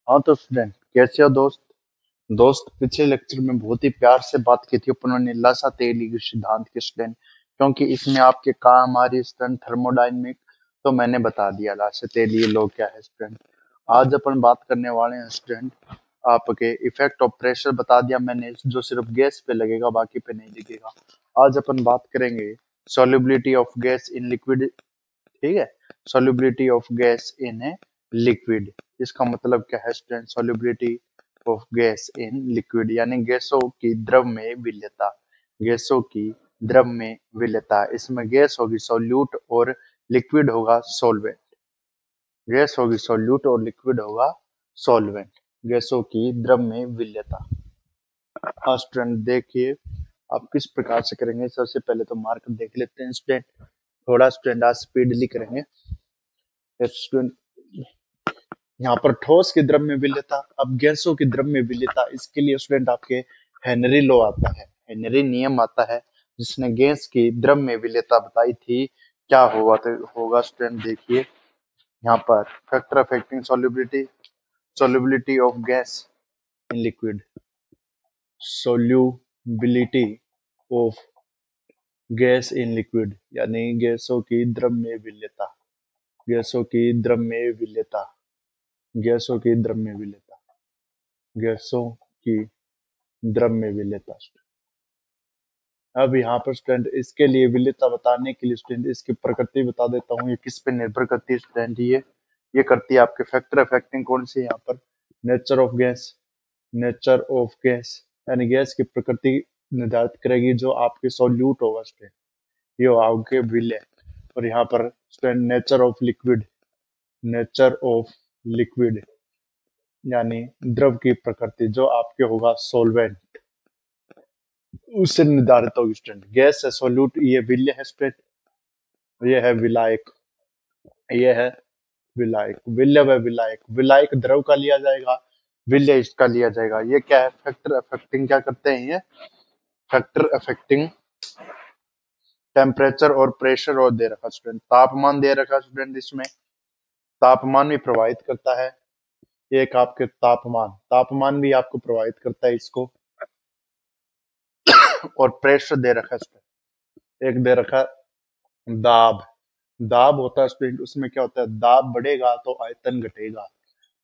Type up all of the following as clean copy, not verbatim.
हाँ तो स्टूडेंट कैसे हो दोस्त। दोस्त पिछले लेक्चर में बहुत ही प्यार से बात की थी अपन ने लासा तेली के सिद्धांत के स्टूडेंट, क्योंकि इसमें आपके काम आ रही स्टूडेंट थर्मोडायनेमिक। तो मैंने बता दिया लासा तेली लॉ क्या है स्टूडेंट। आज अपन बात करने वाले हैं स्टूडेंट आपके इफेक्ट ऑफ प्रेशर बता दिया मैंने, जो सिर्फ गैस पे लगेगा बाकी पे नहीं लगेगा। आज अपन बात करेंगे solubility of gas in liquid. ठीक है, solubility of gas in a liquid. इसका मतलब क्या है student, solubility of gas in liquid यानी गैसों की द्रव में विलेयता। गैसों की द्रव में विलेयता, इसमें गैस होगी सोल्यूट और लिक्विड होगा सॉल्वेंट। गैस होगी सोल्यूट और लिक्विड होगा सॉल्वेंट। गैसों की द्रव में विलेयता। हाँ स्टूडेंट देखिए, आप किस प्रकार से करेंगे। सबसे पहले तो मार्क देख लेते हैं स्टूडेंट, थोड़ा स्टूडेंट आज स्पीडली करेंगे। स्टूडेंट यहाँ पर ठोस की द्रव में विलेयता, अब गैसों की द्रव में विलेयता, इसके लिए स्टूडेंट आपके हेनरी लॉ आता है, हेनरी नियम आता है, जिसने गैस की द्रव में विलेयता बताई थी। क्या होगा तो होगा स्टूडेंट देखिए यहाँ पर factor affecting solubility, solubility of gas in liquid, solubility of gas in liquid यानी गैसों की द्रव में विलेयता। गैसों की द्रव में विलेयता, गैसों की द्रव में विलेयता, गैसों की द्रव में विलेयता। अब यहाँ पर स्टूडेंट इसके लिए विलेयता बताने के लिए स्टूडेंट इसकी प्रकृति बता देता हूँ। ये किस पे निर्भर करती है स्टूडेंट, ये करती है आपके फैक्टर अफेक्टिंग कौन से यहाँ पर, nature of gas, nature of gas यानी गैस की प्रकृति निर्धारित करेगी। जो आपके सॉल्यूट होगा स्टूडेंट ये हो आपके विलेय। और यहाँ पर student nature of liquid, nature of liquid यानी द्रव की प्रकृति जो आपके होगा सॉल्वेंट, उससे निर्धारित होगी स्टूडेंट। गैस है सोल्यूट, ये विलेय है स्टूडेंट, ये है विलायक, ये है विलायक। विलेय व विलायक, विलायक द्रव का लिया जाएगा, विलेय इसका लिया जाएगा। ये क्या है, फैक्टर अफेक्टिंग क्या करते हैं, ये फैक्टर अफेक्टिंग टेम्परेचर और प्रेशर और दे रखा स्टूडेंट, तापमान दे रखा स्टूडेंट, इसमें तापमान भी प्रभावित करता है। एक आपके तापमान, तापमान भी आपको प्रभावित करता है इसको, और प्रेशर दे रखा है स्टूडेंट। एक दे रखा दाब, दाब होता है स्टूडेंट, उसमें क्या होता है, दाब बढ़ेगा तो आयतन घटेगा,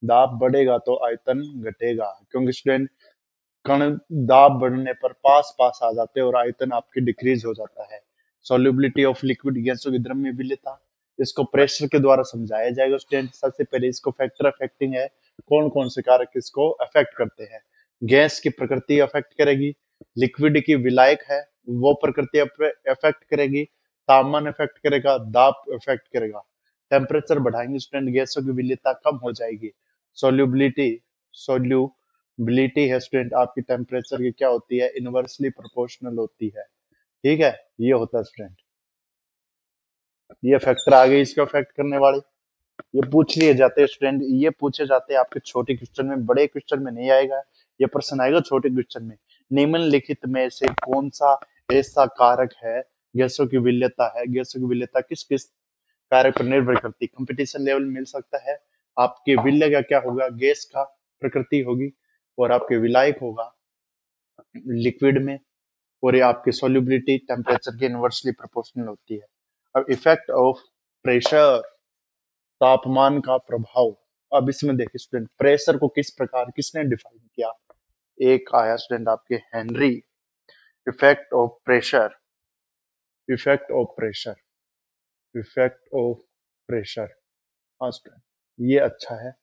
दाब बढ़ेगा तो आयतन घटेगा, क्योंकि स्टूडेंट कण दाब बढ़ने पर पास पास आ जाते हैं और आयतन आपकी डिक्रीज हो जाता है। सॉल्युबिलिटी ऑफ लिक्विड गैसों की द्रव में विलेयता, इसको प्रेशर के द्वारा समझाया जाएगा स्टूडेंट। सबसे पहले इसको फैक्टर अफेक्टिंग है, कौन कौन से कारक इसको अफेक्ट करते हैं। गैस की प्रकृति अफेक्ट करेगी, लिक्विड की विलायक है वो प्रकृति अफेक्ट करेगी, तापमान अफेक्ट करेगा, दाब अफेक्ट करेगा। टेम्परेचर बढ़ाएंगे स्टूडेंट, गैसों की विलेयता कम हो जाएगी। सोल्यूबिलिटी, सोल्यूबिलिटी है स्टूडेंट आपकी टेम्परेचर की क्या होती है, इनवर्सली प्रोपोर्शनल होती है। ठीक है, ये होता है स्टूडेंट, ये फैक्टर आ गए इसको अफेक्ट करने वाले। ये पूछ लिए जाते हैं स्टूडेंट, ये पूछे जाते हैं आपके छोटे क्वेश्चन में, बड़े क्वेश्चन में नहीं आएगा। ये प्रश्न आएगा छोटे क्वेश्चन में, निम्नलिखित में से कौन सा ऐसा कारक है, गैसों की विलेयता है, गैसों की विलेयता किस किस कारक पर निर्भर करती है। कंपटीशन लेवल मिल सकता है, आपके विलेय का क्या होगा, गैस का प्रकृति होगी, और आपके विलायक होगा लिक्विड में, और ये आपकी सोल्युबिलिटी टेम्परेचर के इनवर्सली प्रोपोर्शनल होती है। अब इफेक्ट ऑफ प्रेशर, तापमान का प्रभाव। अब इसमें देखिए स्टूडेंट, प्रेशर को किस प्रकार किसने डिफाइन किया। एक आया स्टूडेंट आपके Henry, effect of pressure, effect of pressure, effect of pressure. हाँ स्टूडेंट, ये अच्छा है,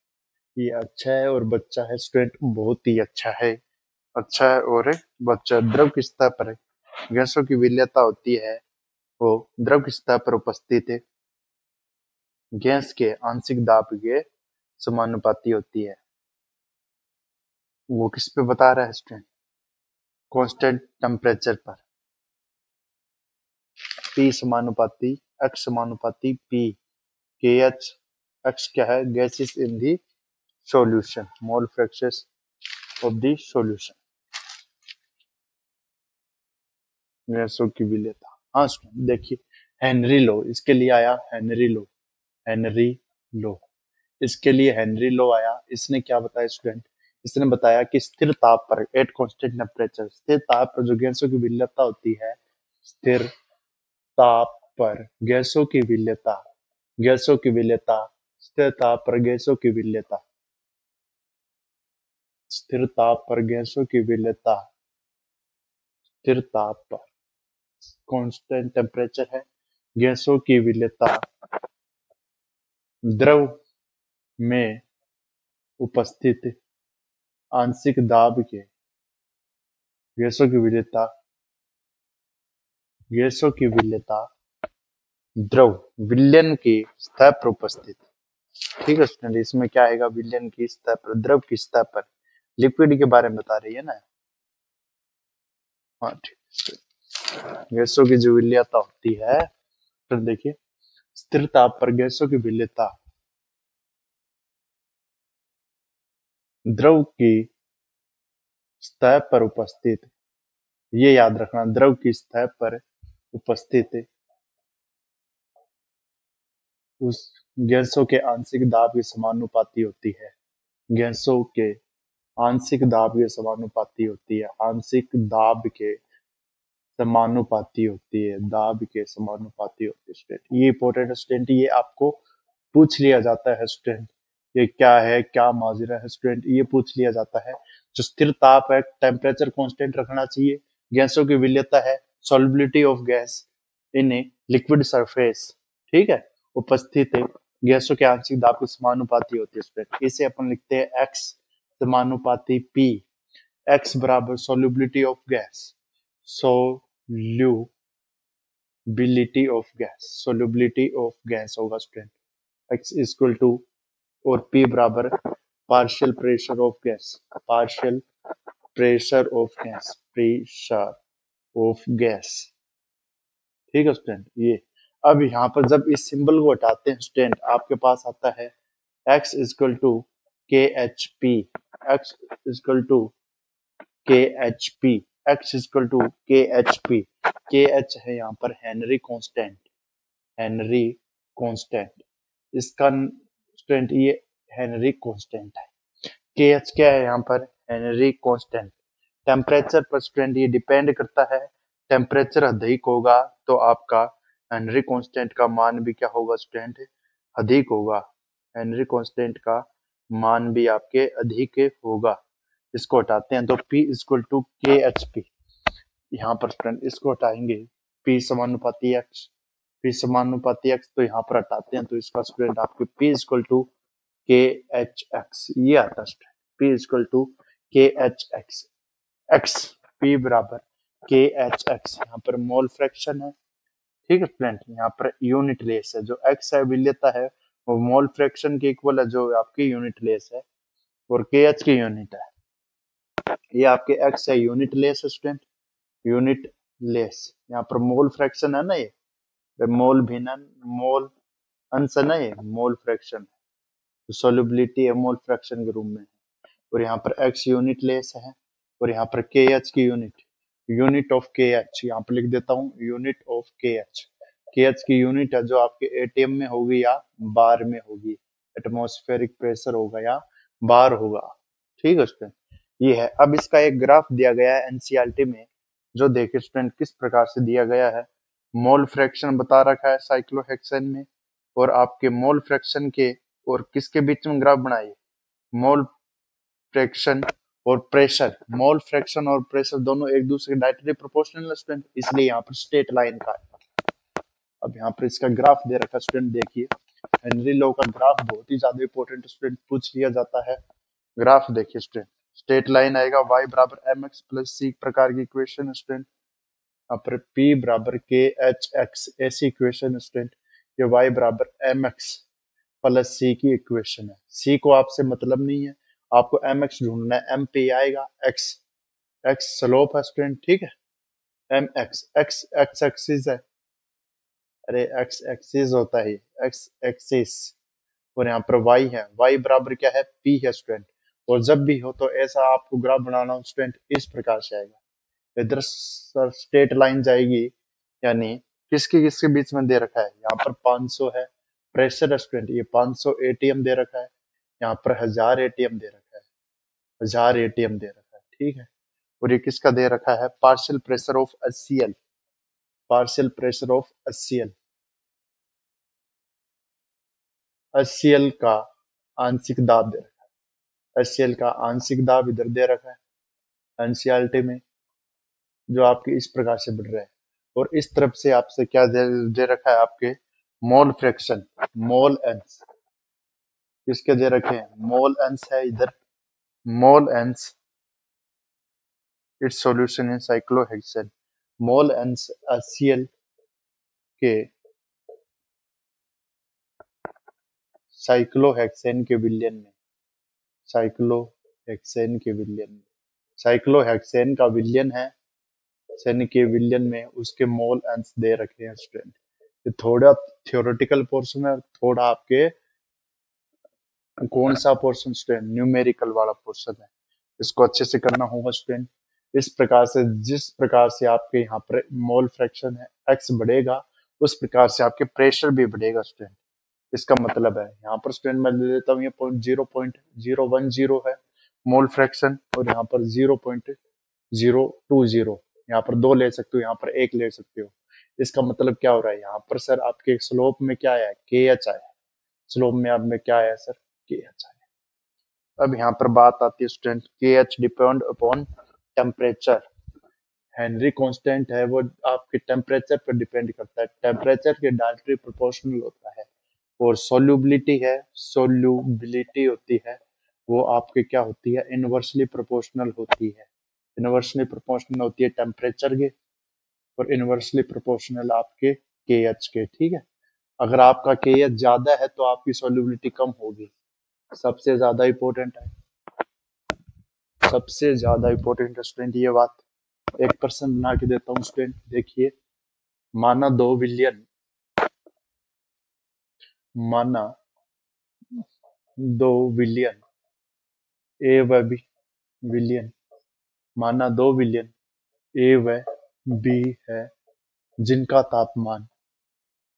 ये अच्छा है, और बच्चा है स्टूडेंट बहुत ही अच्छा है, अच्छा है। और बच्चा द्रव किस सतह पर है, गैसों की विलेयता होती है वो द्रव की सतह पर उपस्थित है, गैस के आंशिक दाब के समानुपाती होती है। वो किस पे बता रहा है स्टूडेंट, कांस्टेंट टेम्परेचर पर, P समानुपाती X समानुपाती P, के एच, एक्स क्या है, gases in the solution, mole fractions of the solution, गैसों की विलेयता। हाँ स्टूडेंट देखिए, हेनरी लो, इसके लिए आया हेनरी लो, हेनरी लो। इसके लिए हेनरी लो आया। इसने क्या बताया स्टूडेंट? इसने बताया कि स्थिर ताप पर, एट कांस्टेंट टेम्परेचर, स्थिर ताप पर जो गैसों की विलेयता होती है, स्थिर ताप पर गैसों की विलेयता, गैसों की विलेयता, स्थिर ताप पर गैसों की विलेयता, स्थिर ताप पर गैसों की विलेयता, स्थिर ताप पर कांस्टेंट टेम्परेचर है, गैसों की विलेयता द्रव में उपस्थित आंशिक दाब के, गैसों की विलेयता, गैसों की विलेयता द्रव विलयन की सतह पर उपस्थित। ठीक है स्टूडेंट, इसमें क्या आएगा? विलयन की सतह पर, द्रव की सतह पर, लिक्विड के बारे में बता रही है ना। हाँ ठीक है। गैसों की जो विलयता होती है, फिर देखिए, स्थिर ताप पर गैसों की विलयता द्रव की सतह पर उपस्थित, ये याद रखना, द्रव की सतह पर उपस्थित उस गैसों के आंशिक दाब के समानुपाती होती है। गैसों के आंशिक दाब के समानुपाती होती है, आंशिक दाब के समानुपाती होती है, दाब के समानुपाती होती है स्टूडेंट। ये इंपॉर्टेंट स्टूडेंट, ये आपको पूछ लिया जाता है स्टूडेंट। ये क्या है, क्या माजरा है स्टूडेंट, ये पूछ लिया जाता है। जो स्थिर ताप है, टेम्परेचर कांस्टेंट रखना चाहिए। गैसों की विलेयता है, solubility of gas in a liquid surface, ठीक है, उपस्थित है गैसों के आंशिक दाब के समानुपाती होती है स्टूडेंट। इसे अपन लिखते हैं एक्स समानुपाती पी। एक्स बराबर solubility of gas, solubility of gas, solubility of gas होगा स्टूडेंट, x इक्वल टू, और p बराबर partial pressure of gas, partial pressure of gas, pressure of gas. ठीक है स्टूडेंट, ये अब यहाँ पर जब इस सिंबल को हटाते हैं स्टूडेंट, आपके पास आता है x equal to K H P, x equal to K H P, x equal to K H P. K H है यहाँ पर हेनरी कांस्टेंट, हेनरी कांस्टेंट, इसका स्टूडेंट ये हेनरी कांस्टेंट है। के एच क्या है यहाँ पर? Henry constant. टेम्परेचर पर स्टूडेंट ये डिपेंड करता है, टेम्परेचर अधिक होगा तो आपका हेनरी कांस्टेंट का मान भी क्या होगा स्टूडेंट? अधिक होगा। हेनरी कांस्टेंट का मान भी आपके अधिक होगा। इसको हटाते हैं तो P equal to K H P, यहाँ पर स्टूडेंट इसको हटाएंगे, P समानुपाती x, P समानुपाती x, तो यहाँ पर हटाते हैं तो इसका स्टूडेंट आपके P equal to K H x, ये आता है P equal to K H x, x P बराबर के एच एक्स, यहाँ पर मोल फ्रैक्शन है। ठीक है स्टूडेंट, यहाँ पर यूनिट लेस है, जो x है विलेयता है वो मोल फ्रैक्शन के इक्वल है जो आपकी यूनिट लेस है, और के एच की यूनिट है, ये आपके x है unit less student, unit less. यहाँ पर मोल फ्रैक्शन है ना, ये मोल भिन्न, मोल अंश है ना, ये मोल फ्रैक्शन, सोल्युबिलिटी है मोल फ्रैक्शन के रूप में, और यहाँ पर x यूनिट लेस है, और यहाँ पर के एच की यूनिट, यूनिट ऑफ के एच, यहाँ पर लिख देता हूँ यूनिट ऑफ के एच की यूनिट है जो आपके एटीएम में होगी या बार में होगी, एटमॉस्फेरिक प्रेशर होगा या बार होगा। ठीक है स्टूडेंट, ये है। अब इसका एक ग्राफ दिया गया है एनसीईआरटी में, जो देखिए स्टूडेंट किस प्रकार से दिया गया है। मोल फ्रैक्शन बता रखा है साइक्लोहेक्सेन में, और आपके मोल फ्रैक्शन के और किसके बीच में ग्राफ बनाइए? मोल फ्रैक्शन और प्रेशर, मोल फ्रैक्शन और प्रेशर दोनों एक दूसरे के डायरेक्टली प्रोपोर्शनल स्टूडेंट, इसलिए यहाँ पर स्ट्रेट लाइन का है। अब यहाँ पर इसका ग्राफ दे रखा स्टूडेंट, देखिए हेनरी लॉ का ग्राफ बहुत ही ज्यादा इंपॉर्टेंट स्टूडेंट पूछ लिया जाता है। ग्राफ देखिए स्टूडेंट, स्ट्रेट लाइन आएगा, y बराबर एम एक्स प्लस सी प्रकार की इक्वेशन स्टूडेंट, यहाँ पर P बराबर के एच एक्स, ऐसी इक्वेशन स्टूडेंट, ये y बराबर एम एक्स प्लस सी की इक्वेशन है। सी को आपसे मतलब नहीं है, आपको एम एक्स ढूंढना है, एम पे आएगा, एक्स, एक्स स्लोप है स्टूडेंट, ठीक है, M X, X X axis है, अरे एक्स एक्सिस होता है, एक्स एक्सिस, और यहाँ पर y है, y बराबर क्या है? P है स्टूडेंट। और जब भी हो तो ऐसा आपको ग्राफ बनाना हो स्टूडेंट, इस प्रकार से आएगा, इधर स्ट्रेट लाइन जाएगी, यानी किसके किसके बीच में दे रखा है, यहाँ पर 500 है प्रेशर स्टूडेंट, ये 500 एटीएम दे रखा है, यहाँ पर 1000 एटीएम दे रखा है, 1000 एटीएम दे रखा है, ठीक है। और ये किसका दे रखा है, partial pressure of HCl, partial pressure of HCl, HCl का आंशिक दाब दे रखा है, HCl का आंशिक दाब इधर दे रखा है एनसीईआरटी में, जो आपके इस प्रकार से बढ़ रहा है। और इस तरफ से आपसे क्या दे रखा है, आपके मोल फ्रैक्शन, मोल एंस, किसके दे रखे हैं, मोल एंस है इधर, moles its solution in cyclohexane, moles HCl के साइक्लोहेक्सेन के विलयन में, साइक्लोहेक्सेन के विलयन में, साइक्लोहेक्सेन का विलयन है सैन के विलयन में, उसके मोल अंश दे रखे हैं स्टूडेंट। ये थोड़ा थियोरेटिकल पोर्शन है, थोड़ा आपके कौन सा पोर्शन स्टूडेंट, न्यूमेरिकल वाला पोर्शन है, इसको अच्छे से करना होगा स्टूडेंट। इस प्रकार से जिस प्रकार से आपके यहाँ पर मोल फ्रैक्शन है एक्स बढ़ेगा, उस प्रकार से आपके प्रेशर भी बढ़ेगा स्टूडेंट। इसका मतलब है यहाँ पर स्टूडेंट मैं ले लेता हूँ, ये 0.010 है मोल फ्रैक्शन, और यहाँ पर 0.020, यहाँ पर 2 ले सकते हो, यहाँ पर 1 ले सकते हो। इसका मतलब क्या हो रहा है, यहाँ पर सर आपके स्लोप में क्या आया, के एच आया, स्लोप में आप में क्या आया सर, के एच आया। अब यहाँ पर बात आती है स्टूडेंट, के H depend upon temperature, Henry constant है वो आपके टेम्परेचर पर डिपेंड करता है, टेम्परेचर के डायरेक्टली प्रोपोर्शनल होता है। और सोल्यूबिलिटी है, सोल्यूबिलिटी होती है वो आपके क्या होती है, इनवर्सली प्रोपोर्शनल होती है, इनवर्सली प्रोपोर्शनल होती है टेम्परेचर के, और इनवर्सली प्रोपोर्शनल आपके के एच के, ठीक है। अगर आपका के एच ज्यादा है तो आपकी सोल्यूबिलिटी कम होगी, सबसे ज्यादा इंपॉर्टेंट है, सबसे ज्यादा इंपॉर्टेंट है स्टूडेंट ये बात। एक पर्सन बना के देता हूँ स्टूडेंट, देखिए, माना 2 बिलियन, माना 2 बिलियन ए व बी, बिलियन, माना 2 बिलियन ए व बी है, जिनका तापमान,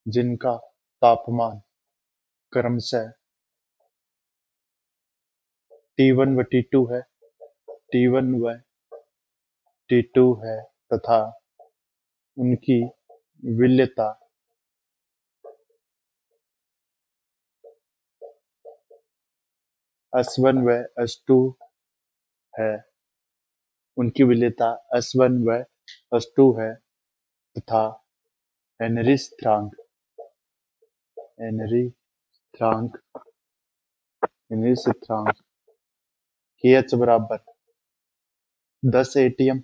जिनका तापमान क्रमशः T1 व T2 है, T1 व T2 है, तथा उनकी विलेयता S1 व S2 है, उनकी विलेयता S1 व S2 है, तथा हेनरी स्थिरांक, हेनरी स्थिरांक, हेनरी स्थिरांक के एच बराबर 10 एटीएम,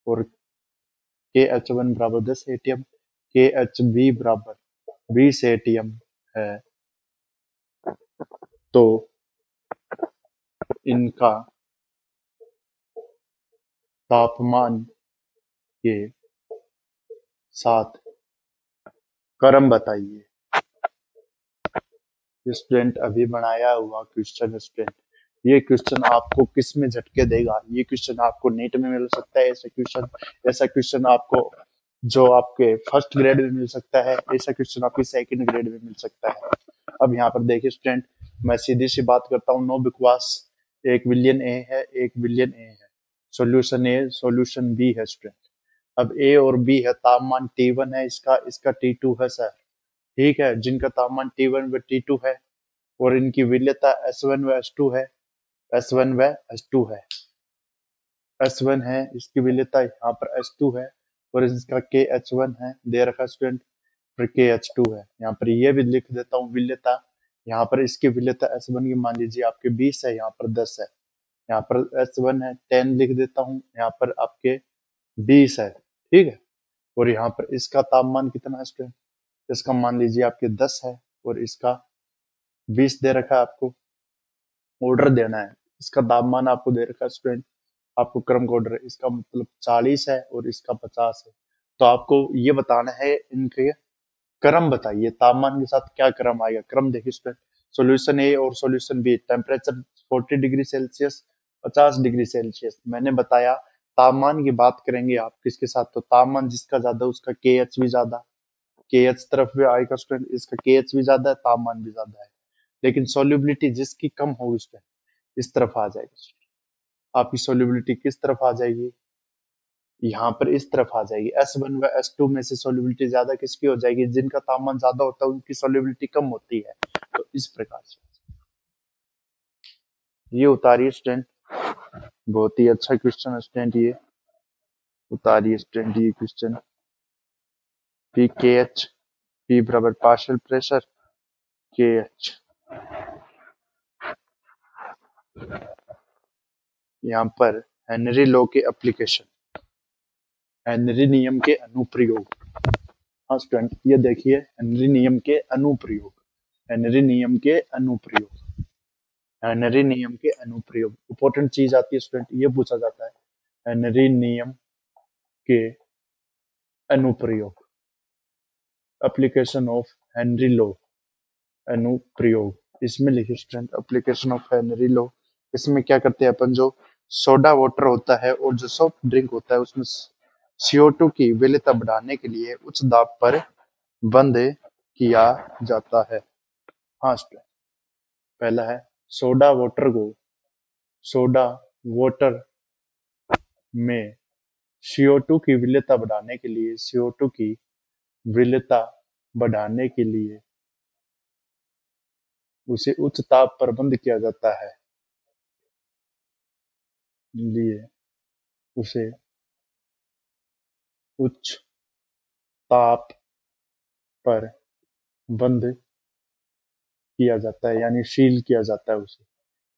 और के एच वन बराबर 10 एटीएम, के एच बी बराबर 20 एटीएम है, तो इनका तापमान के साथ क्रम बताइए। स्टूडेंट अभी बनाया हुआ क्वेश्चन स्टूडेंट, ये क्वेश्चन आपको किस में झटके देगा, ये क्वेश्चन आपको नीट में मिल सकता है, ऐसा क्वेश्चन आपको जो आपके फर्स्ट ग्रेड में मिल सकता है, ऐसा क्वेश्चन आपके सेकंड ग्रेड में मिल सकता है। अब यहाँ पर देखिए स्टूडेंट, मैं सीधी सी बात करता हूँ, नो बकवास, 1 बिलियन ए है, 1 बिलियन ए है, सॉल्यूशन ए, सॉल्यूशन बी है स्टूडेंट। अब ए और बी है, तापमान T1 है इसका, इसका T2 है सर, ठीक है, जिनका तापमान T1 व T2 है, और इनकी विलेयता S1 व S2 है, S1 व S2 है, S1 है, इसकी विलेयता यहाँ पर S2 है, और इसका KH1 है दे रखा स्टूडेंट, फिर KH2 है, यहाँ पर ये भी लिख देता हूँ विलेयता, यहाँ पर इसकी विलेयता S1 की मान लीजिए आपके 20 है, यहाँ पर 10 है, यहाँ पर S1 है 10 लिख देता हूँ, यहाँ पर आपके 20 है, ठीक है। और यहाँ पर इसका तापमान कितना है स्टूडेंट, इसका मान लीजिए आपके 10 है, और इसका 20 दे रखा है, आपको ऑर्डर देना है, इसका तापमान आपको दे रखा है स्टूडेंट, आपको क्रम का ऑर्डर है, इसका मतलब 40 है और इसका 50 है, तो आपको ये बताना है इनके क्रम बताइए, तापमान के साथ क्या क्रम आएगा। क्रम देखिए स्टूडेंट, सॉल्यूशन ए और solution B, temperature 40 degree Celsius, 50 degree Celsius, मैंने बताया तापमान की बात करेंगे आप किसके साथ, तो तापमान जिसका ज्यादा उसका के एच भी ज्यादा, के एच तरफ भी आएगा स्टूडेंट, इसका के एच भी ज्यादा है, तापमान भी ज्यादा है, लेकिन सोल्यूबिलिटी जिसकी कम होगी स्टूडेंट इस तरफ आ जाएगी। आपकी सोल्यूबिलिटी किस तरफ आ जाएगी? यहाँ पर इस तरफ आ जाएगी। S1 व S2 में से सोल्यूबिलिटी ज्यादा किसकी हो जाएगी? जिनका तापमान ज्यादा होता है उनकी सोल्यूबिलिटी कम होती है। तो इस प्रकार से ये उतारिए स्टूडेंट। बहुत ही अच्छा क्वेश्चन है स्टूडेंट, ये उतारिए स्टूडेंट ये question. P K H, P बराबर पार्शियल प्रेशर के एच। यहाँ पर हेनरी लॉ के एप्लीकेशन, हेनरी नियम के अनुप्रयोग। हाँ स्टूडेंट ये देखिए हेनरी नियम के अनुप्रयोग, हेनरी नियम के अनुप्रयोग, हेनरी नियम के अनुप्रयोग। इंपॉर्टेंट चीज आती है स्टूडेंट, ये पूछा जाता है हेनरी नियम के अनुप्रयोग, एप्लीकेशन ऑफ हेनरी लॉ, अनुप्रयोग। इसमें लिखिए student application of Henry law. इसमें क्या करते हैं अपन, जो सोडा वाटर होता है और जो सॉफ्ट ड्रिंक होता है उसमें CO2 की विलेयता बढ़ाने के लिए उच्च दाब पर बंद किया जाता है। हाँ स्टूडेंट, पहला है सोडा वाटर को, सोडा वाटर में CO2 की विलेयता बढ़ाने के लिए, CO2 की विलेयता बढ़ाने के लिए उसे उच्च ताप पर बंद किया जाता है, लिए उसे उच्च ताप पर बंद किया जाता है, यानी सील किया जाता है उसे।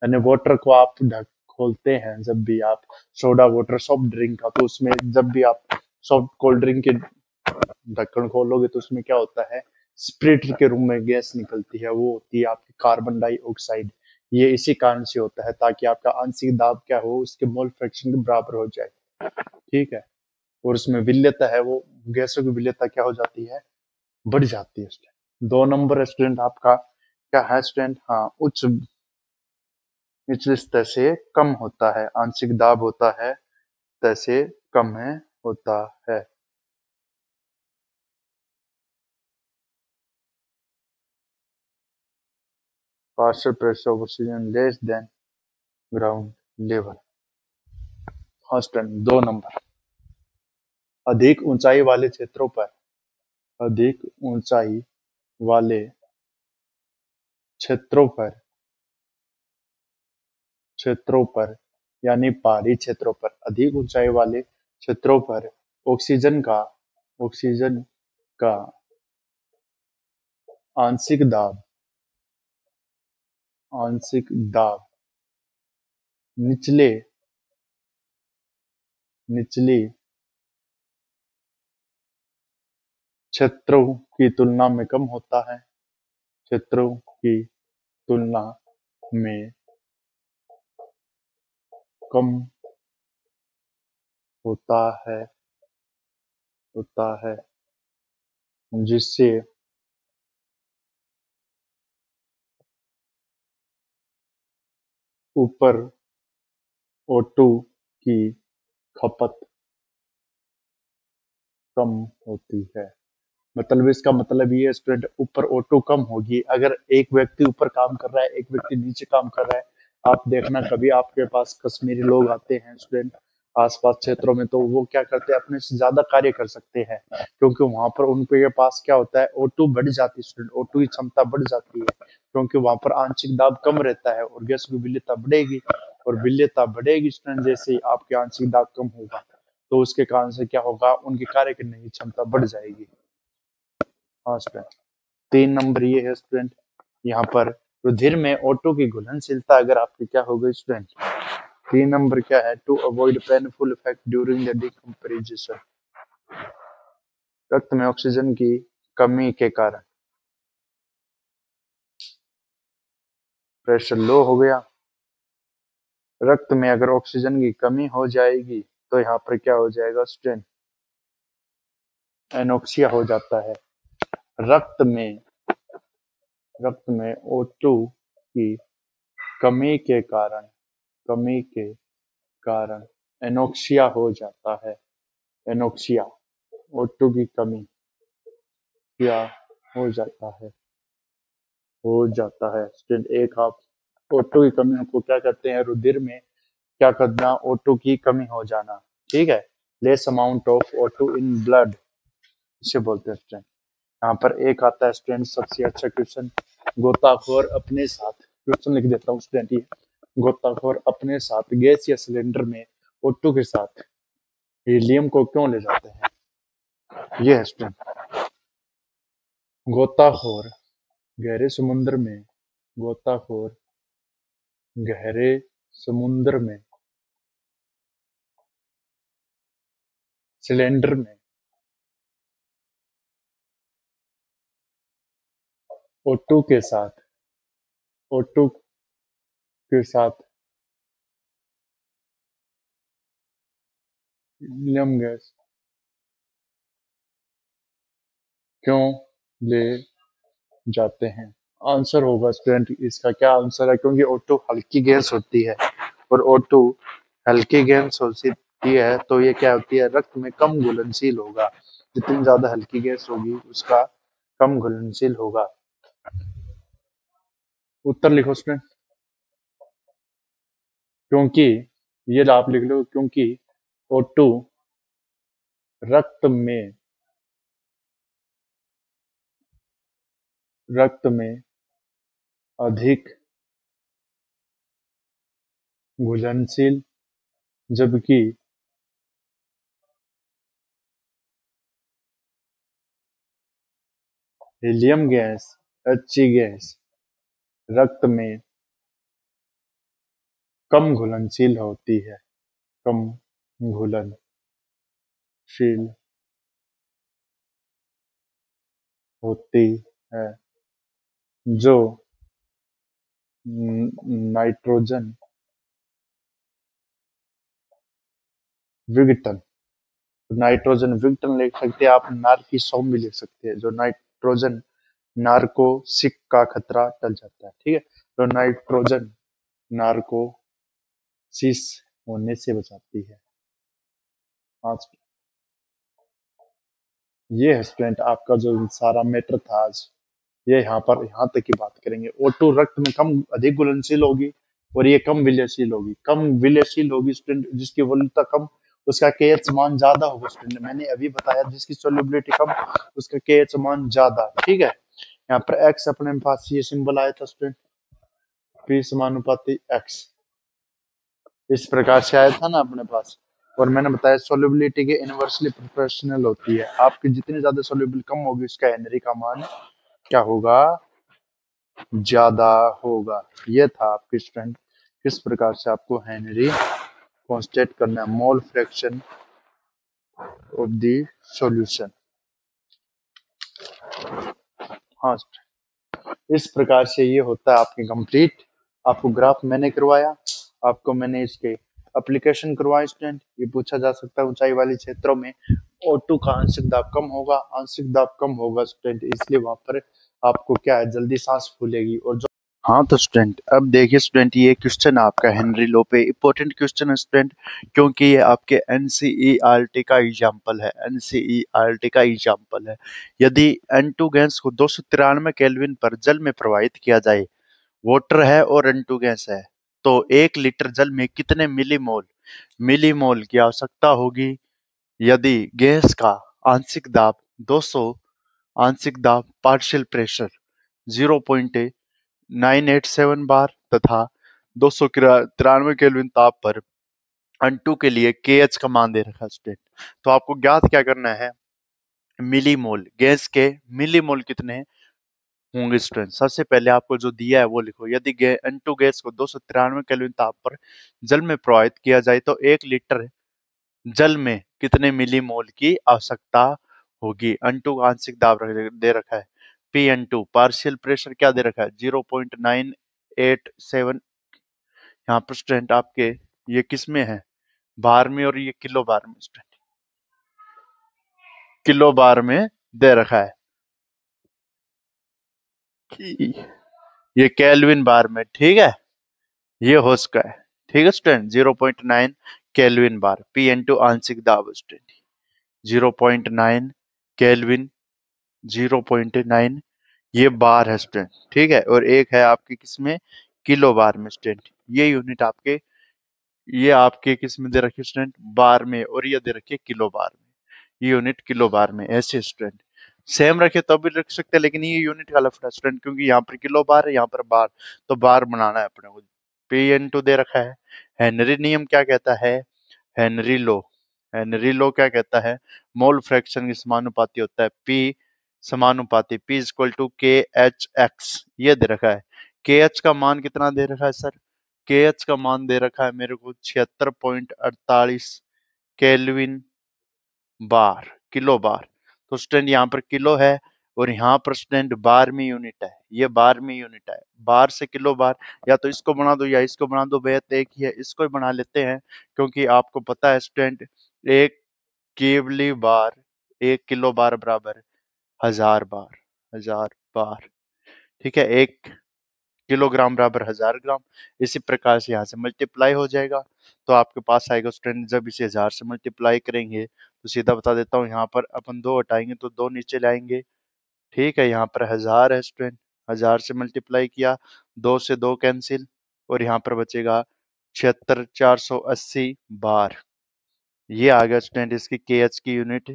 यानी वाटर को आप ढक खोलते हैं जब भी आप, सोडा वाटर सॉफ्ट ड्रिंक का, तो उसमें जब भी आप सॉफ्ट कोल्ड ड्रिंक के ढक्कन खोलोगे तो उसमें क्या होता है, स्प्रिट के रूप में गैस निकलती है, वो होती है आपकी कार्बन डाइऑक्साइड। ये इसी कारण से होता है ताकि आपका आंशिक दाब क्या हो, उसके मोल फ्रैक्शन के बराबर हो जाए। ठीक है, और उसमें विलेयता है, वो गैसों की विलेयता क्या हो जाती है, बढ़ जाती है स्टूडेंट। 2 नंबर स्टूडेंट आपका क्या है स्टूडेंट, हाँ उच्च निचले स्तर से कम होता है, आंशिक दाब होता है स्तर से कम है होता है। Partial pressure of oxygen less than ground level. हाँ स्टूडेंट 2 नंबर, अधिक ऊंचाई वाले क्षेत्रों पर, अधिक ऊंचाई वाले क्षेत्रों पर, क्षेत्रों पर यानी पहाड़ी क्षेत्रों पर, अधिक ऊंचाई वाले क्षेत्रों पर ऑक्सीजन का, ऑक्सीजन का आंशिक दाब, आंशिक दाब निचले, निचली क्षेत्रों की तुलना में कम होता है, क्षेत्रों की तुलना में कम होता है, होता है, जिससे ऊपर O2 की खपत कम होती है। मतलब इसका मतलब ये स्टूडेंट, ऊपर O2 कम होगी अगर एक व्यक्ति ऊपर काम कर रहा है, एक व्यक्ति नीचे काम कर रहा है। आप देखना कभी आपके पास कश्मीरी लोग आते हैं स्टूडेंट आसपास क्षेत्रों में, तो वो क्या करते हैं, अपने से ज्यादा कार्य कर सकते हैं, क्योंकि वहां पर उनके पास क्या होता है, O2 बढ़ जाती है स्टूडेंट, O2 की क्षमता बढ़ जाती है, क्योंकि वहां पर आंशिक दाब कम रहता है और गैस की विलेयता बढ़ेगी, और विलेयता बढ़ेगी स्टूडेंट जैसे ही आपके आंशिक दाब कम होगा, तो उसके कारण से क्या होगा, उनकी कार्य करने की क्षमता बढ़ जाएगी। हाँ स्टूडेंट 3 नंबर ये है स्टूडेंट, यहाँ पर रुधिर में O2 की घुलनशीलता अगर आपकी क्या हो गई स्टूडेंट, 3 नंबर क्या है, to avoid painful effect during the decomposition, रक्त में ऑक्सीजन की कमी के कारण प्रेशर लो हो गया, रक्त में अगर ऑक्सीजन की कमी हो जाएगी तो यहाँ पर क्या हो जाएगा स्टूडेंट, एनोक्सिया हो जाता है। रक्त में, रक्त में O2 की कमी के कारण, कमी के कारण एनोक्सिया हो जाता है, एनोक्सिया O2 की कमी क्या हो जाता है। हो जाता है। स्टूडेंट एक हाफ O2 की कमी को क्या कहते हैं? रुधिर में क्या करना? O2 की कमी हो जाना। ठीक है, less amount of O2 in blood इसे बोलते हैं स्टूडेंट। यहाँ पर एक आता है स्टूडेंट सबसे अच्छा क्वेश्चन, गोताखोर अपने साथ, क्वेश्चन लिख देता हूँ स्टूडेंट ये, गोताखोर अपने साथ गैस या सिलेंडर में O2 के साथ हीलियम को क्यों ले जाते हैं? ये है स्टूडेंट, गोताखोर गहरे समुद्र में, गोताखोर गहरे समुद्र में सिलेंडर में O2 के साथ, O2 के साथ हीलियम गैस क्यों ले जाते हैं? आंसर होगा स्टूडेंट इसका, क्या आंसर है? क्योंकि O2 हल्की गैस होती है, और O2 हल्की गैस होती है तो ये क्या होती है? रक्त में कम घुलनशील होगा। जितनी ज्यादा हल्की गैस होगी उसका कम घुलनशील होगा। उत्तर लिखो स्टूडेंट। क्योंकि ये आप लिख लो, क्योंकि O2 रक्त में रक्त में अधिक घुलनशील, जबकि हीलियम गैस, अच्छी गैस रक्त में कम घुलनशील होती है, कम घुलनशील होती है, जो नाइट्रोजन विघटन, नाइट्रोजन विघटन लिख सकते हैं आप, नार्किसोम भी लिख सकते हैं, जो नाइट्रोजन नार्कोसिक का खतरा टल जाता है। ठीक है, तो नाइट्रोजन नार्कोसिस होने से बचाती है। आज ये है स्टूडेंट आपका जो सारा मैटर था आज, ये यहाँ तक की बात करेंगे। O2 रक्त में कम अधिक घुलनशील होगी, और ये कम विलयशील होगी। कम विलयशील होगी स्टूडेंट जिसकी वोल्टता कम, उसका KH मान ज्यादा होगा स्टूडेंट। मैंने अभी बताया जिसकी सोल्युबिलिटी कम उसका KH मान ज्यादा। ठीक है, यहाँ पर X अपने पास ये सिंबल आया था स्टूडेंट, P समानुपाती X, इस प्रकार से आया था ना अपने पास। और मैंने बताया सोल्युबिलिटी के इनवर्सली प्रोपोर्शनल होती है। आपकी जितनी ज्यादा सोल्यूबल कम होगी उसका हेनरी का मान क्या होगा? ज्यादा होगा। ये था आपकी स्टूडेंट किस प्रकार से आपको हेनरी कांस्टेंट करना है, mole fraction of the solution. हाँ, इस प्रकार से ये होता है आपकी कंप्लीट। आपको ग्राफ मैंने करवाया, आपको मैंने इसके एप्लीकेशन करवाए स्टूडेंट। ये पूछा जा सकता है ऊंचाई वाले क्षेत्रों में O2 का आंशिक दाब कम होगा, आंशिक दाब कम होगा स्टूडेंट, इसलिए वहां पर आपको क्या है? जल्दी सांस फूलेगी। और जो हाँ तो स्टूडेंट अब देखिए स्टूडेंट, ये क्वेश्चन आपका हेनरी लो पे इंपॉर्टेंट क्वेश्चन है स्टूडेंट, क्योंकि ये आपके NCERT का एग्जाम्पल है, NCERT का एग्जाम्पल है। यदि N2 गैस को 293 केल्विन पर जल में प्रवाहित किया जाए, वाटर है और N2 गैस है, तो 1 लीटर जल में कितने मिलीमोल की आवश्यकता होगी? यदि गैस का आंशिक दाब 200, आंशिक दाब पार्शियल प्रेशर 0.987 बार तथा 293 केल्विन ताप पर N2 के लिए KH का मान दे रखा है स्टूडेंट। तो आपको ज्ञात क्या करना है? मिलीमोल, गैस के मिलीमोल कितने होंगे स्टूडेंट? सबसे पहले आपको जो दिया है वो लिखो। यदि N2 गैस को 293 केल्विन ताप पर जल में प्रवाहित किया जाए तो 1 लीटर जल में कितने मिलीमोल की आवश्यकता होगी? N2 का आंशिक दाब दे रखा है P/N2, पार्शियल प्रेशर क्या दे रखा है? 0.987। यहाँ पर स्टूडेंट आपके ये किस में है? बार में, और ये किलो बार में स्टूडेंट, किलो बार में दे रखा है। ये केल्विन बार में, ठीक है, ये हो सका है। ठीक है स्टूडेंट, 0.9 केल्विन बार, P/N2 आंशिक दाब स्टूडेंट 0.9 केल्विन, 0.9 ये बार है स्टूडेंट, ठीक है। और एक है आपके किसमें, किलो बार में स्टूडेंट। ये यूनिट आपके, ये आपके किस में दे रखी है स्टूडेंट, बार में, और ये दे रखी है किलो बार में। ये यूनिट किलो बार में, ऐसे स्टूडेंट सेम रखे तब भी रख सकते हैं, लेकिन ये यूनिट का लफड़ा स्टूडेंट, क्योंकि यहाँ पर किलो बार है, यहाँ पर बार, तो बार बनाना है अपने को। पी एन टू दे रखा है। हेनरी नियम क्या कहता है, हेनरी लो, हेनरी लो क्या कहता है, मोल फ्रैक्शन के समानुपाती होता है पी, समानुपाती P equal to K H x, ये दे रखा है। के एच का मान कितना दे रखा है सर, के एच का मान दे रखा है मेरे को 76.48 केल्विन बार, किलो बार। तो स्टूडेंट यहाँ पर किलो है, और यहाँ पर स्टूडेंट बार में यूनिट है, ये बार में यूनिट है। बार से किलो बार, या तो इसको बना दो या इसको बना दो, बेहद एक ही है, इसको ही बना लेते हैं, क्योंकि आपको पता है स्टूडेंट, एक केवली बार, एक किलो बार बराबर 1000 बार, 1000 बार, ठीक है। एक किलोग्राम बराबर 1000 ग्राम। इसी प्रकार से यहाँ से मल्टीप्लाई हो जाएगा, तो आपके पास आएगा स्टूडेंट, जब इसे 1000 से मल्टीप्लाई करेंगे तो सीधा बता देता हूँ, यहाँ पर अपन 2 हटाएंगे तो 2 नीचे लाएंगे, ठीक है। यहाँ पर 1000 है स्टूडेंट, 1000 से मल्टीप्लाई किया, 2 से 2 कैंसिल, और यहाँ पर बचेगा 76480 बार। ये आ गया स्टूडेंट इसकी के एच की यूनिट,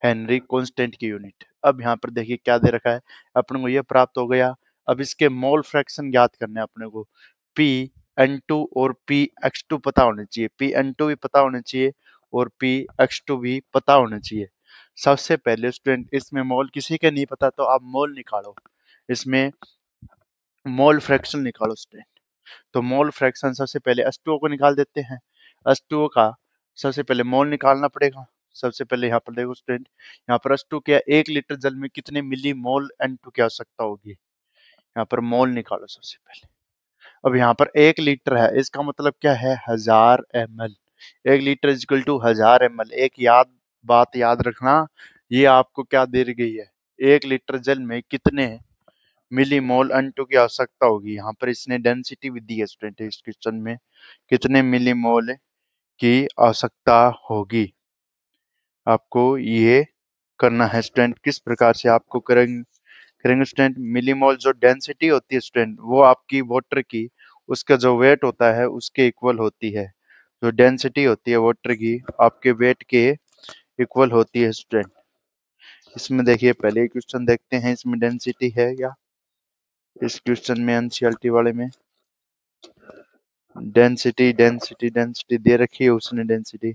हेनरी कांस्टेंट की यूनिट। अब यहाँ पर देखिए क्या दे रखा है, अपने को ये प्राप्त हो गया। अब इसके मोल फ्रैक्शन ज्ञात करने हैं अपने को। पी एन टू और पी एक्स टू पता होने चाहिए, पी एन टू भी पता होने चाहिए और पी एक्स टू भी पता होने चाहिए। सबसे पहले स्टूडेंट इसमें मोल किसी के नहीं पता, तो आप मोल निकालो, इसमें मोल फ्रैक्शन निकालो स्टूडेंट। तो मोल फ्रैक्शन सबसे पहले H2O को निकाल देते हैं। H2O का सबसे पहले मोल निकालना पड़ेगा। सबसे पहले यहाँ पर देखो स्टूडेंट, यहाँ पर H2 क्या, 1 लीटर जल में कितने मिली मोल N2 की आवश्यकता होगी, यहाँ पर मोल निकालो सबसे पहले। अब यहाँ पर 1 लीटर है, इसका मतलब क्या है, 1000 ml। 1 litre equal to 1000 ml। एक बात याद रखना, ये आपको क्या दे गई है, 1 लीटर जल में कितने मिलीमोल N2 की आवश्यकता होगी। यहाँ पर इसने डेंसिटी भी दी है स्टूडेंट इस क्वेश्चन में, कितने मिलीमोल की आवश्यकता होगी, आपको ये करना है स्टूडेंट। किस प्रकार से आपको करेंगे, करेंगे स्टूडेंट, मिलीमोल जो डेंसिटी होती है स्टूडेंट, वो आपकी वाटर की, उसका जो वेट होता है उसके इक्वल होती है। जो डेंसिटी होती है वाटर की, आपके वेट के इक्वल होती है स्टूडेंट। इसमें देखिए पहले क्वेश्चन देखते हैं, इसमें डेंसिटी है क्या, इस क्वेश्चन में एनसीईआरटी वाले में डेंसिटी डेंसिटी डेंसिटी दे रखी है उसने, डेंसिटी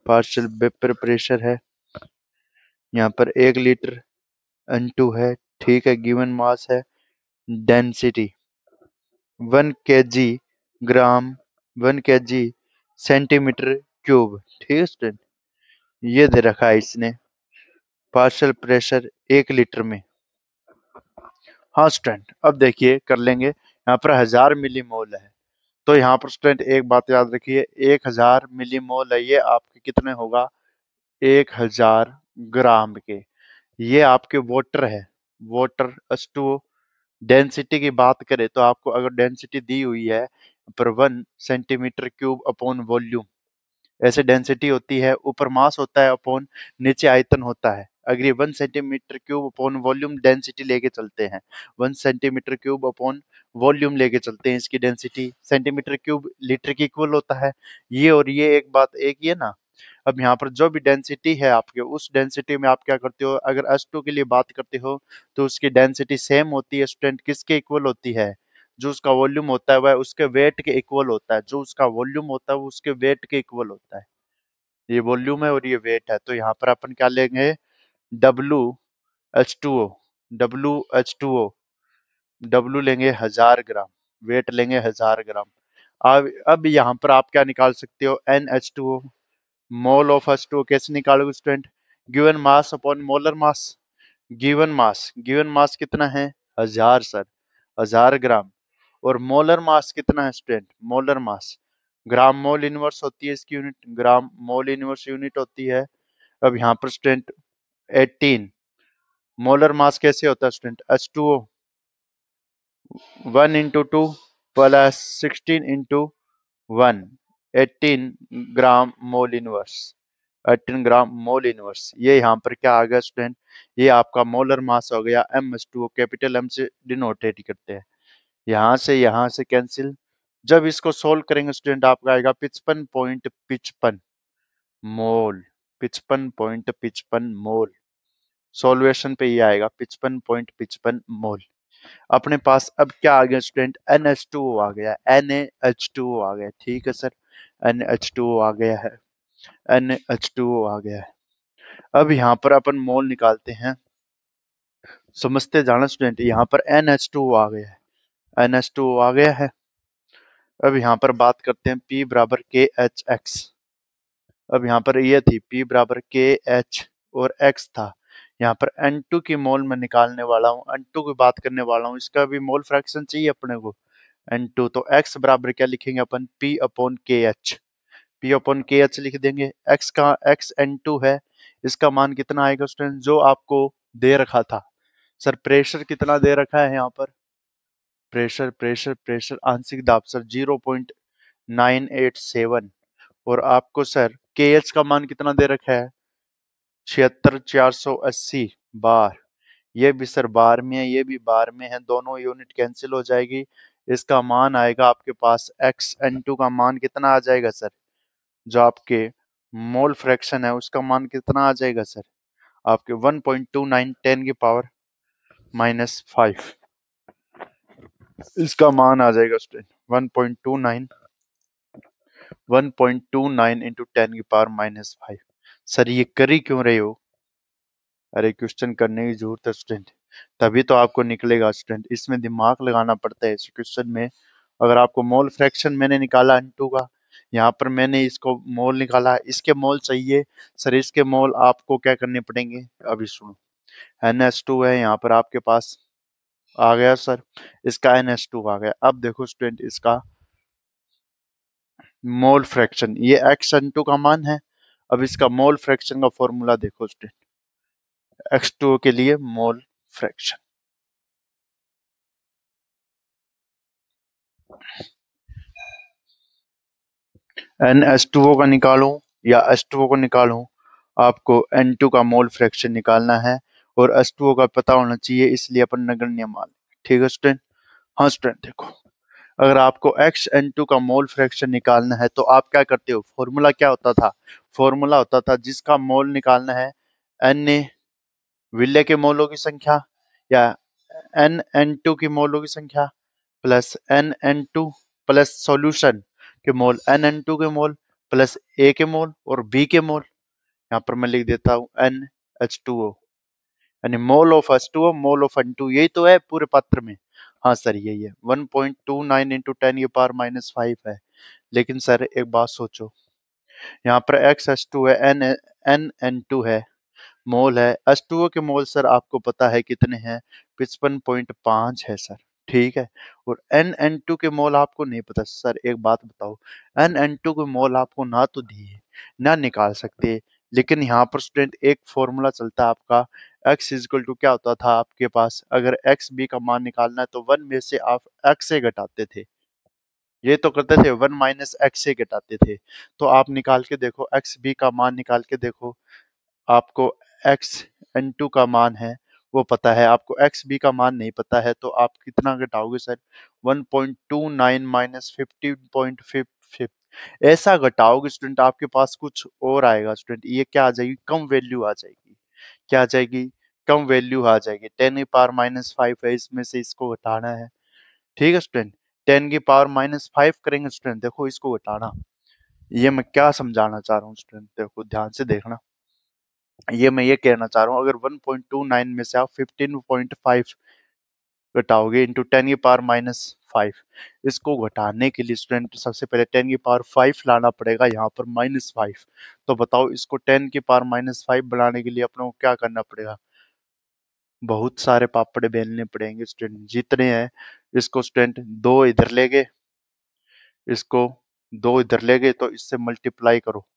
पार्शियल वेपर प्रेशर है, यहाँ पर 1 लीटर N2 है, ठीक है। गिवन मास है, डेंसिटी 1 kg ग्राम, 1 kg सेंटीमीटर क्यूब, ठीक है स्टूडेंट। ये दे रखा है इसने, पार्शियल प्रेशर 1 लीटर में। हाँ स्टूडेंट, अब देखिए कर लेंगे, यहाँ पर 1000 मिलीमोल है, तो यहाँ पर स्टूडेंट एक बात याद रखिए, 1000 मिलीमोल है, ये आपके कितने होगा, 1000 ग्राम के। ये आपके वाटर है, वाटर H2O। डेंसिटी की बात करें तो आपको अगर डेंसिटी दी हुई है पर 1 सेंटीमीटर क्यूब अपॉन वॉल्यूम, ऐसे डेंसिटी होती है, ऊपर मास होता है अपॉन नीचे आयतन होता है। अगर ये 1 centimetre cube upon volume density लेके चलते हैं, 1 सेंटीमीटर क्यूब अपॉन वॉल्यूम लेके चलते हैं, इसकी डेंसिटी सेंटीमीटर क्यूब लीटर की इक्वल होता है। ये और ये एक बात एक ही है ना। अब यहाँ पर जो भी डेंसिटी है आपके, उस डेंसिटी में आप क्या करते हो, अगर H2 के लिए बात करते हो तो उसकी डेंसिटी सेम होती है स्टूडेंट, किसके इक्वल होती है, जो उसका वॉल्यूम होता है वह उसके वेट के इक्वल होता है, जो उसका वॉल्यूम होता है वो उसके वेट के इक्वल होता है। ये वॉल्यूम है और ये वेट है, तो यहाँ पर अपन क्या लेंगे, WH2O, WH2O, W लेंगे 1000 ग्राम, वेट लेंगे 1000 ग्राम। अब यहाँ पर आप क्या निकाल सकते हो, NH2O, मोल ऑफ H2O कैसे निकालोगे student, given mass upon molar mass. Given mass कितना है, 1000 सर, 1000 ग्राम। और मोलर मास कितना है स्टूडेंट, मोलर मास ग्राम मोल इनवर्स होती है इसकी यूनिट, ग्राम मोल इनवर्स यूनिट होती है। अब यहाँ पर स्टूडेंट 18 मोलर मास कैसे होता है स्टूडेंट, H2O 1 × 2 प्लस 16 × 1, 18 ग्राम मोल इनवर्स। 18 ग्राम मोल इनवर्स। ये यहाँ पर क्या आ गया स्टूडेंट, ये आपका मोलर मास हो गया MS2O, कैपिटल M से डिनोटेट करते हैं। यहाँ से कैंसिल। जब इसको सोल्व करेंगे स्टूडेंट आपका आएगा 55.55 मोल, 55.55 मोल। सॉल्वेशन पे ये आएगा 55.55 मोल। अपने पास अब क्या आ गया स्टूडेंट, NH2O आ गया, NaH2O आ गया। ठीक है सर, NH2O आ गया है, NH2O आ गया है। अब यहाँ पर अपन मोल निकालते हैं, समझते जाना स्टूडेंट। यहाँ पर NH2O आ गया है, NH2O आ गया है। अब यहाँ पर बात करते हैं P बराबर KHX। अब यहाँ पर ये थी P बराबर KH और X था। यहाँ पर N2 की मोल में निकालने वाला हूँ, N2 की बात करने वाला हूँ, इसका भी मोल फ्रैक्शन चाहिए अपने को N2। तो X बराबर क्या लिखेंगे अपन, P upon KH, P upon KH लिख देंगे। X का X N2 है, इसका मान कितना आएगा स्टूडेंट, जो आपको दे रखा था। सर प्रेशर कितना दे रखा है यहाँ पर, प्रेशर प्रेशर प्रेशर आंशिक दाब सर 0.987, और आपको सर KH का मान कितना दे रखा है, 76,480 बार। ये भी सर बार में है, ये भी बार में है, दोनों यूनिट कैंसिल हो जाएगी। इसका मान आएगा आपके पास XN2 का मान कितना आ जाएगा सर, जो आपके मोल फ्रैक्शन है उसका मान कितना आ जाएगा सर, आपके 1.29 10 की पावर -5। इसका मान आ जाएगा स्टूडेंट 1.29 इंटू 10 की पावर -5। सर ये कर ही क्यों रहे हो, अरे क्वेश्चन करने की जरूरत है स्टूडेंट, तभी तो आपको निकलेगा स्टूडेंट। इसमें दिमाग लगाना पड़ता है इस क्वेश्चन में। अगर आपको मोल फ्रैक्शन मैंने निकाला N2 का, यहाँ पर मैंने इसको मोल निकाला, इसके मोल चाहिए सर, इसके मोल आपको क्या करने पड़ेंगे, अभी सुनो। NH2 है यहाँ पर आपके पास आ गया सर, इसका NH2 आ गया। अब देखो स्टूडेंट इसका मोल फ्रैक्शन, ये XN2 का मान है। अब इसका मोल फ्रैक्शन का फॉर्मूला देखो स्टूडेंट, X2O के लिए मोल फ्रैक्शन, NH2O का निकालूं या H2O को निकालूं, आपको N2 का मोल फ्रैक्शन निकालना है और H2O का पता होना चाहिए, इसलिए अपन नगण्य मान। ठीक है स्टूडेंट। हाँ स्टूडेंट देखो, अगर आपको XN2 का मोल फ्रैक्शन निकालना है तो आप क्या करते हो, फॉर्मूला क्या होता था, फॉर्मूला होता था जिसका मोल निकालना है Na विलेय के मोलों की संख्या या NN2 की मोलों की संख्या प्लस NN2 प्लस सॉल्यूशन के मोल NN2 के मोल प्लस A के मोल और B के मोल। यहाँ पर मैं लिख देता हूँ NH2O, यानी mole of H2O mole of N2, यही तो है पूरे पत्र में। हाँ सर यही है, 1.29 इंटू 10 की पावर -5 है। लेकिन सर एक बात सोचो, यहाँ पर XH2 है, NN2 है, मोल है। H2O के मोल सर आपको पता है कितने हैं, 55.5 है सर। ठीक है, और NN2 के मोल आपको नहीं पता। सर एक बात बताओ, NN2 के मोल आपको ना तो दिए ना निकाल सकते, लेकिन यहाँ पर स्टूडेंट एक फॉर्मूला चलता है आपका, x इजकल टू क्या होता था आपके पास, अगर एक्स बी का मान निकालना है तो 1 में से आप x से घटाते थे, ये तो करते थे 1 माइनस एक्स से घटाते थे। तो आप निकाल के देखो, एक्स बी का मान निकाल के देखो, आपको एक्स N2 का मान है वो पता है, आपको एक्स बी का मान नहीं पता है, तो आप कितना घटाओगे सर, 1.29 माइनस 15.5, ऐसा घटाओगे स्टूडेंट, आपके पास कुछ और आएगा स्टूडेंट। ये क्या आ जाएगी, कम वैल्यू आ जाएगी। क्या आ जाएगी, कम वैल्यू आ जाएगी। 10 की पावर -5 है, इसमें से इसको घटाना है। ठीक है स्टूडेंट, 10 की पावर -5 करेंगे स्टूडेंट, देखो इसको घटाना। ये मैं क्या समझाना चाह रहा हूँ स्टूडेंट, देखो ध्यान से देखना। ये मैं ये कहना चाह रहा हूँ, अगर 1.29 में से आप 15.5 घटाओगे इंटू 10 की पावर -5, इसको घटाने के लिए स्टूडेंट सबसे पहले 10 की पावर 5 लाना पड़ेगा, यहाँ पर -5। तो बताओ इसको 10 की पावर -5 बनाने के लिए अपने को क्या करना पड़ेगा, बहुत सारे पापड़ बेलने पड़ेंगे स्टूडेंट, जितने हैं। इसको स्टूडेंट दो इधर ले गए, इसको दो इधर ले गए, तो इससे मल्टीप्लाई करो,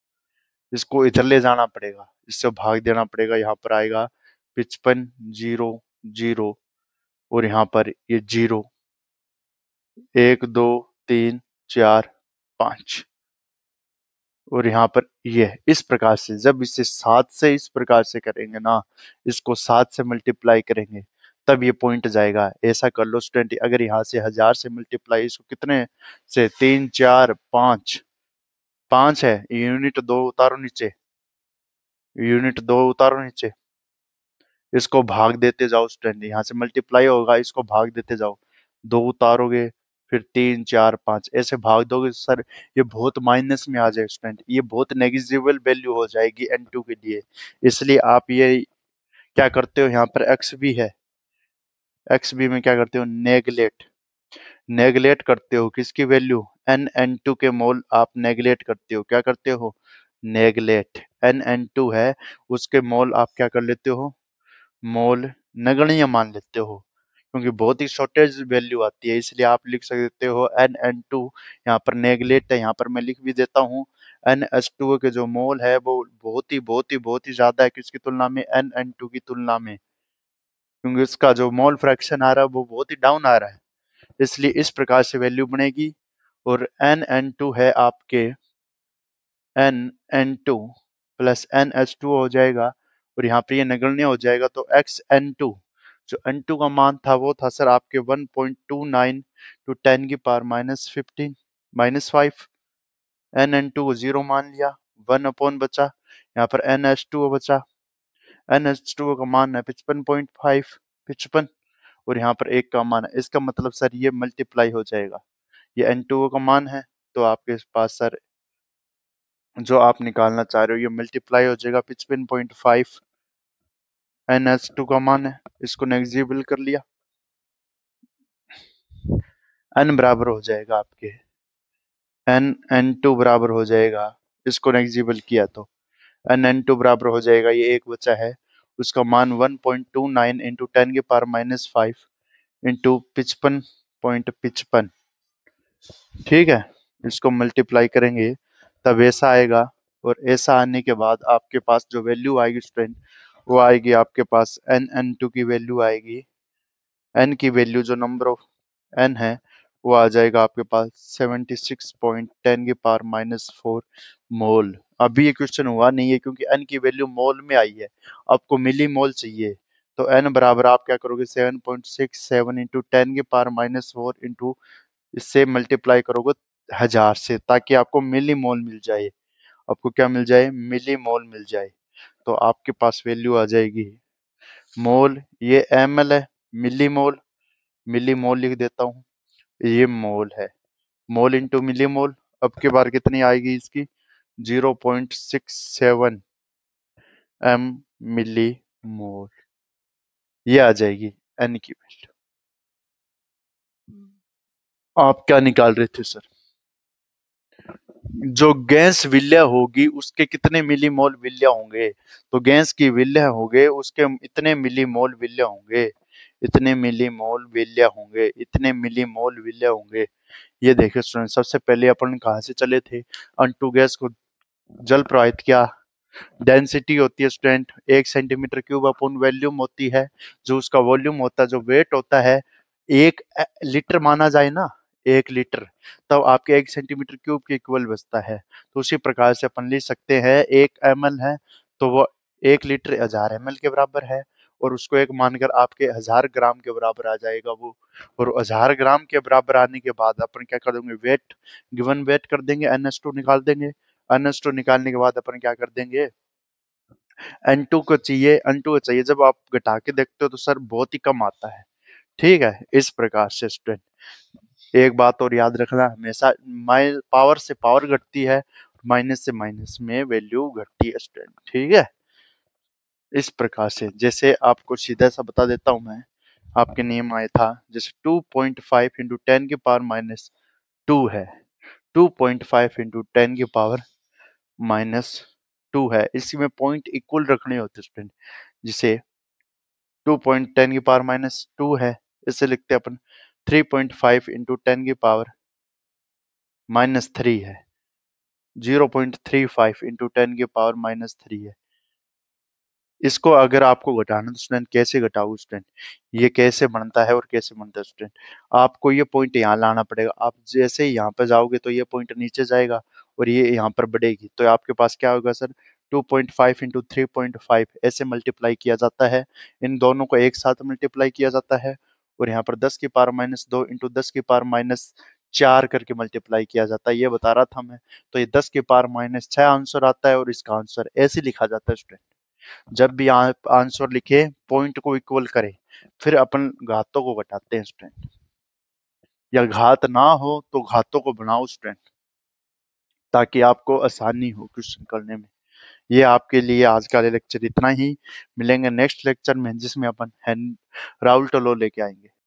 इसको इधर ले जाना पड़ेगा, इससे भाग देना पड़ेगा, यहाँ पर आएगा 55 0 0, और यहाँ पर ये 0, 1 2 3 4 5, और यहाँ पर ये इस प्रकार से, जब इसे 7 से इस प्रकार से करेंगे ना, इसको 7 से मल्टीप्लाई करेंगे तब ये पॉइंट जाएगा। ऐसा कर लो स्टूडेंट, अगर यहाँ से 1000 से मल्टीप्लाई, इसको कितने से, 3 4 5, 5 है, यूनिट 2 उतारो नीचे, यूनिट 2 उतारो नीचे, इसको भाग देते जाओ स्टूडेंट, यहाँ से मल्टीप्लाई होगा, इसको भाग देते जाओ, 2 उतारोगे, फिर 3 4 5 ऐसे भाग दोगे सर, ये बहुत माइनस में आ जाए स्टूडेंट, ये बहुत नेग्लिजिबल वैल्यू हो जाएगी n2 के लिए। इसलिए आप ये क्या करते हो, यहाँ पर एक्स भी है, एक्स बी में क्या करते हो, नेगलेक्ट, नेगलेक्ट करते हो किसकी वैल्यू, n2 के मोल आप नेगलेक्ट करते हो, क्या करते हो, नेगलेक्ट, n2 है उसके मोल आप क्या कर लेते हो, मोल नगण्य मान लेते हो, क्योंकि बहुत ही शॉर्टेज वैल्यू आती है, इसलिए आप लिख सकते हो NN2, यहाँ पर नेगलेक्ट है, यहाँ पर मैं लिख भी देता हूँ, NH2 के जो मोल है वो बहुत ही ज्यादा है किसकी तुलना में, NN2 की तुलना में, क्योंकि इसका जो मोल फ्रैक्शन आ रहा है वो बहुत ही डाउन आ रहा है, इसलिए इस प्रकार से वैल्यू बनेगी। और NN2 है आपके, NN2 प्लस NH2 हो जाएगा, और यहाँ पे ये नगण्य हो जाएगा, तो XN2, जो N2 का मान था वो था सर आपके 1.29 टू 10 की पावर -15 -5, NN2 को 0 मान लिया, 1 अपॉन बचा, यहाँ पर NH2 बचा, NH2 का मान है 55.5, 55, और यहाँ पर 1 का मान है, इसका मतलब सर ये मल्टीप्लाई हो जाएगा, ये N2 का मान है, तो आपके पास सर जो आप निकालना चाह रहे हो ये मल्टीप्लाई हो जाएगा, 55.5 NH2 का मान है, इसको नेग्लिजिबल कर लिया, n बराबर हो जाएगा आपके, NN2 बराबर हो जाएगा, इसको नेग्लिजिबल किया तो NN2 बराबर हो जाएगा, ये एक बचा है, उसका मान 1.29 इंटू 10 के पावर -5 इंटू 55.55, ठीक है, इसको मल्टीप्लाई करेंगे तब ऐसा आएगा, और ऐसा आने के बाद आपके पास जो वैल्यू आएगी स्टूडेंट, वो आएगी आपके पास NN2 की वैल्यू आएगी, n की वैल्यू जो नंबर ऑफ n है वो आ जाएगा आपके पास 76.10 की पावर -4 मोल। अभी ये क्वेश्चन हुआ नहीं है क्योंकि n की वैल्यू मोल में आई है, आपको मिली मोल चाहिए, तो n बराबर आप क्या करोगे, 7.67 इंटू 10 की पावर -4 इंटू, इससे मल्टीप्लाई करोगे 1000 से, ताकि आपको मिली मोल मिल जाए, आपको क्या मिल जाए, मिली मोल मिल जाए, तो आपके पास वैल्यू आ जाएगी, मोल ये ml है, मिली मोल, मिली मोल लिख देता हूँ, ये मोल है, मोल इंटू मिली मोल, अब की बार कितनी आएगी इसकी, 0.67 m मिली मोल, ये आ जाएगी n की वैल्यू। आप क्या निकाल रहे थे सर, जो गैस विलय होगी उसके कितने मिली मोल विलय होंगे, तो गैस की विलय होंगे उसके इतने मिली मोल विलय होंगे, इतने मिली मोल विलय होंगे, इतने मिली मोल विलय होंगे। ये देखिए स्टूडेंट, सबसे पहले अपन कहाँ से चले थे, अनटू गैस को जल प्रवाहित किया, डेंसिटी होती है student 1 centimetre cube upon volume होती है, जो उसका वॉल्यूम होता है, जो वेट होता है, 1 लीटर माना जाए ना, 1 लीटर, तब आपके 1 सेंटीमीटर क्यूब के इक्वल बचता है, तो उसी प्रकार से अपन लिख सकते हैं 1 ml है तो वो 1 लीटर 1000 ml के बराबर है, और उसको एक मानकर आपके 1000 ग्राम के बराबर आ जाएगा वो, और 1000 ग्राम के बराबर आने के बाद अपन क्या कर देंगे, वेट, गिवन वेट कर देंगे, NH2 निकाल देंगे, NH2 निकालने के बाद अपन क्या कर देंगे, N2 को चाहिए, N2 को चाहिए, जब आप घटा के देखते हो तो सर बहुत ही कम आता है, ठीक है, इस प्रकार से स्टूडेंट एक बात और याद रखना, हमेशा पावर से पावर घटती है, माइनस से माइनस में वैल्यू घटती है स्टूडेंट, ठीक है, इस प्रकार से, जैसे आपको सीधा सा बता देता हूं मैं, आपके नियम आया था, जैसे 2.5 इंटू 10 की पावर -2 है, 2.5 इंटू 10 की पावर -2 है, इसी में पॉइंट इक्वल रखने होते स्टूडेंट, जिसे 2.10 की पावर -2 है, इसे लिखते हैं अपन 3.5 इंटू 10 की पावर -3 है, 0.35 इंटू 10 की पावर -3 है। इसको अगर आपको घटाना तो स्टूडेंट कैसे घटाओगे स्टूडेंट, ये कैसे बनता है और कैसे बनता है स्टूडेंट, आपको ये पॉइंट यहाँ लाना पड़ेगा, आप जैसे ही यहाँ पे जाओगे तो ये पॉइंट नीचे जाएगा, और ये यहाँ पर बढ़ेगी, तो आपके पास क्या होगा सर, 2.5 इंटू 3.5 ऐसे मल्टीप्लाई किया जाता है। इन दोनों को एक साथ मल्टीप्लाई किया जाता है और यहाँ पर 10⁻² इंटू 10⁻4 करके मल्टीप्लाई किया जाता है, ये बता रहा था मैं। तो ये 10⁻6 आंसर आता है और इसका आंसर ऐसे लिखा जाता है स्टूडेंट। जब भी आप आंसर लिखे पॉइंट को इक्वल करें, फिर अपन घातों को घटाते हैं स्टूडेंट, या घात ना हो तो घातों को बनाओ स्टूडेंट, ताकि आपको आसानी हो क्वेश्चन करने में। ये आपके लिए आज का लेक्चर इतना ही। मिलेंगे नेक्स्ट लेक्चर में, जिसमें अपन राउल टोलो लेके आएंगे।